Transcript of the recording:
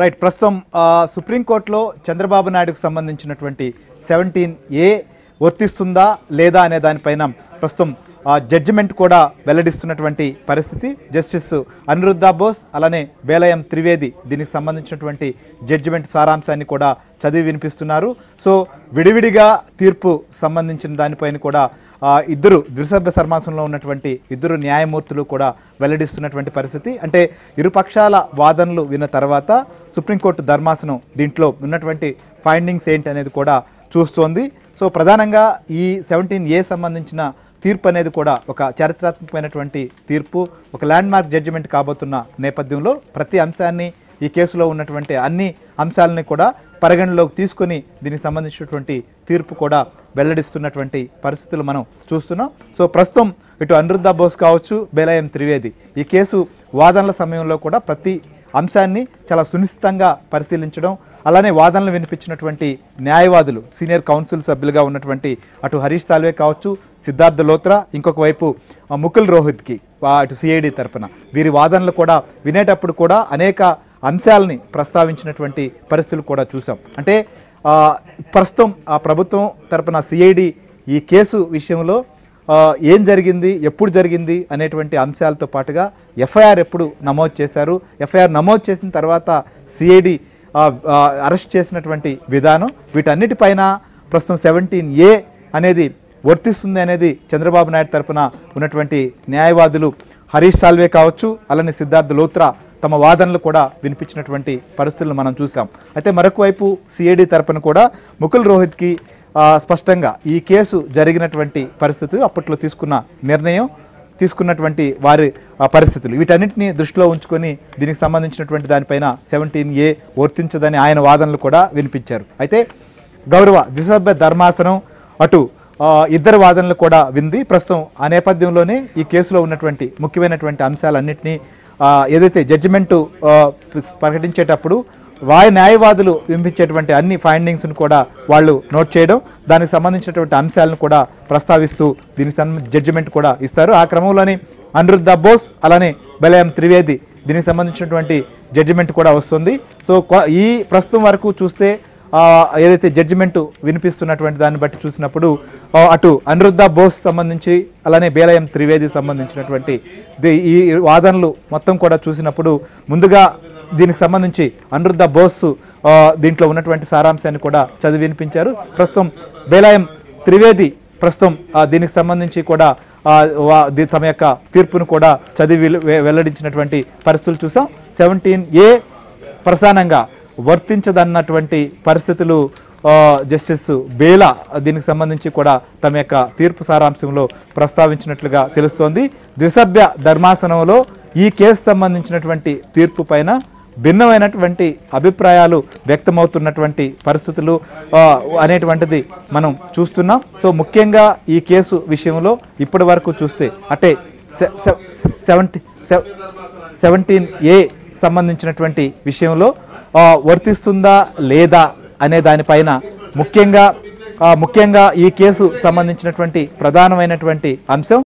Right ప్రస్తుతం సుప్రీంకోర్టులో చంద్రబాబు నాయుడుకు సంబంధించినటువంటి 17A వర్తిస్తుందా లేదా అనే దానిపైన ప్రస్తుతం జడ్జిమెంట్ కూడా వెల్లడిస్తున్నటువంటి పరిస్థితి. జస్టిస్ అనిరుద్ధ బోస్ అలానే బేలయం త్రివేది దీనికి సంబంధించినటువంటి జడ్జిమెంట్ సారాంశాన్ని కూడా చదివి వినిపిస్తున్నారు. సో విడివిడిగా తీర్పు సంబంధించిన దానిపైన కూడా ఇద్దరు ద్విసభ్య ధర్మాసనంలో ఉన్నటువంటి ఇద్దరు న్యాయమూర్తులు కూడా వెల్లడిస్తున్నటువంటి పరిస్థితి. అంటే ఇరుపక్షాల వాదనలు విన్న తర్వాత సుప్రీంకోర్టు ధర్మాసనం దీంట్లో ఉన్నటువంటి ఫైండింగ్స్ ఏంటి అనేది కూడా చూస్తోంది. సో ప్రధానంగా ఈ 17A సంబంధించిన తీర్పు అనేది కూడా ఒక చారిత్రాత్మకమైనటువంటి తీర్పు, ఒక ల్యాండ్ మార్క్ జడ్జిమెంట్ కాబోతున్న నేపథ్యంలో ప్రతి అంశాన్ని ఈ కేసులో ఉన్నటువంటి అన్ని అంశాలని కూడా పరిగణలోకి తీసుకొని దీనికి సంబంధించినటువంటి తీర్పు కూడా వెల్లడిస్తున్నటువంటి పరిస్థితులు మనం చూస్తున్నాం. సో ప్రస్తుతం ఇటు అనిరుద్ధ బోస్ కావచ్చు, బేలయం త్రివేది ఈ కేసు వాదనల సమయంలో కూడా ప్రతి అంశాన్ని చాలా సునిశ్చితంగా పరిశీలించడం, అలానే వాదనలు వినిపించినటువంటి న్యాయవాదులు సీనియర్ కౌన్సిల్ సభ్యులుగా ఉన్నటువంటి అటు హరీష్ సాల్వే కావచ్చు, సిద్ధార్థ లోత్రా, ఇంకొక వైపు ముకుల్ రోహిత్కి అటు సిఐడి తరపున వీరి వాదనలు కూడా వినేటప్పుడు కూడా అనేక అంశాలని ప్రస్తావించినటువంటి పరిస్థితులు కూడా చూసాం. అంటే ప్రస్తుతం ఆ ప్రభుత్వం తరపున సిఐడి ఈ కేసు విషయంలో ఏం జరిగింది, ఎప్పుడు జరిగింది అనేటువంటి అంశాలతో పాటుగా ఎఫ్ఐఆర్ ఎప్పుడు నమోదు చేశారు, ఎఫ్ఐఆర్ నమోదు చేసిన తర్వాత సిఐడి అరెస్ట్ చేసినటువంటి విధానం, వీటన్నిటిపైన ప్రస్తుతం 17A అనేది వర్తిస్తుంది అనేది చంద్రబాబు నాయుడు తరపున ఉన్నటువంటి న్యాయవాదులు హరీష్ సాల్వే కావచ్చు, అలానే సిద్ధార్థ లోత్రా తమ వాదనలు కూడా వినిపించినటువంటి పరిస్థితులను మనం చూసాం. అయితే మరొక వైపు సిఐడి తరపున కూడా ముకుల్ రోహిత్కి స్పష్టంగా ఈ కేసు జరిగినటువంటి పరిస్థితులు, అప్పట్లో తీసుకున్న నిర్ణయం, తీసుకున్నటువంటి వారి పరిస్థితులు వీటన్నిటిని దృష్టిలో ఉంచుకొని దీనికి సంబంధించినటువంటి దానిపైన 17A వర్తించదని ఆయన వాదనలు కూడా వినిపించారు. అయితే గౌరవ ద్విసభ్య ధర్మాసనం అటు ఇద్దరు వాదనలు కూడా వింది. ప్రస్తుతం ఆ నేపథ్యంలోనే ఈ కేసులో ఉన్నటువంటి ముఖ్యమైనటువంటి అంశాలన్నింటినీ ఏదైతే జడ్జిమెంటు ప్రకటించేటప్పుడు వారి న్యాయవాదులు వినిపించేటువంటి అన్ని ఫైండింగ్స్ను కూడా వాళ్ళు నోట్ చేయడం, దానికి సంబంధించినటువంటి అంశాలను కూడా ప్రస్తావిస్తూ దీనికి జడ్జిమెంట్ కూడా ఇస్తారు. ఆ క్రమంలోనే అనిరుద్ధ బోస్ అలానే బేలయం త్రివేది దీనికి సంబంధించినటువంటి జడ్జిమెంట్ కూడా వస్తుంది. సో ఈ ప్రస్తుతం వరకు చూస్తే ఏదైతే జడ్జిమెంటు వినిపిస్తున్నటువంటి దాన్ని బట్టి చూసినప్పుడు అటు అనిరుద్ధ బోస్ సంబంధించి అలానే బేలయం త్రివేది సంబంధించినటువంటి ఈ వాదనలు మొత్తం కూడా చూసినప్పుడు ముందుగా దీనికి సంబంధించి అనిరుద్ధ బోస్ దీంట్లో ఉన్నటువంటి సారాంశాన్ని కూడా చదివి వినిపించారు. ప్రస్తుతం బేలయం త్రివేది ప్రస్తుతం దీనికి సంబంధించి కూడా తమ యొక్క తీర్పును కూడా చదివి వెల్లడించినటువంటి పరిస్థితులు చూసాం. 17A ప్రధానంగా వర్తించదన్నటువంటి పరిస్థితులు జస్టిస్ బేలా దీనికి సంబంధించి కూడా తమ యొక్క తీర్పు సారాంశంలో ప్రస్తావించినట్లుగా తెలుస్తోంది. ద్విసభ్య ధర్మాసనంలో ఈ కేసు సంబంధించినటువంటి తీర్పు పైన భిన్నమైనటువంటి అభిప్రాయాలు వ్యక్తమవుతున్నటువంటి పరిస్థితులు అనేటువంటిది మనం చూస్తున్నాం. సో ముఖ్యంగా ఈ కేసు విషయంలో ఇప్పటి వరకు చూస్తే అంటే 17A సంబంధించినటువంటి విషయంలో వర్తిస్తుందా లేదా అనే దానిపైన ముఖ్యంగా ఈ కేసు సంబంధించినటువంటి ప్రధానమైనటువంటి అంశం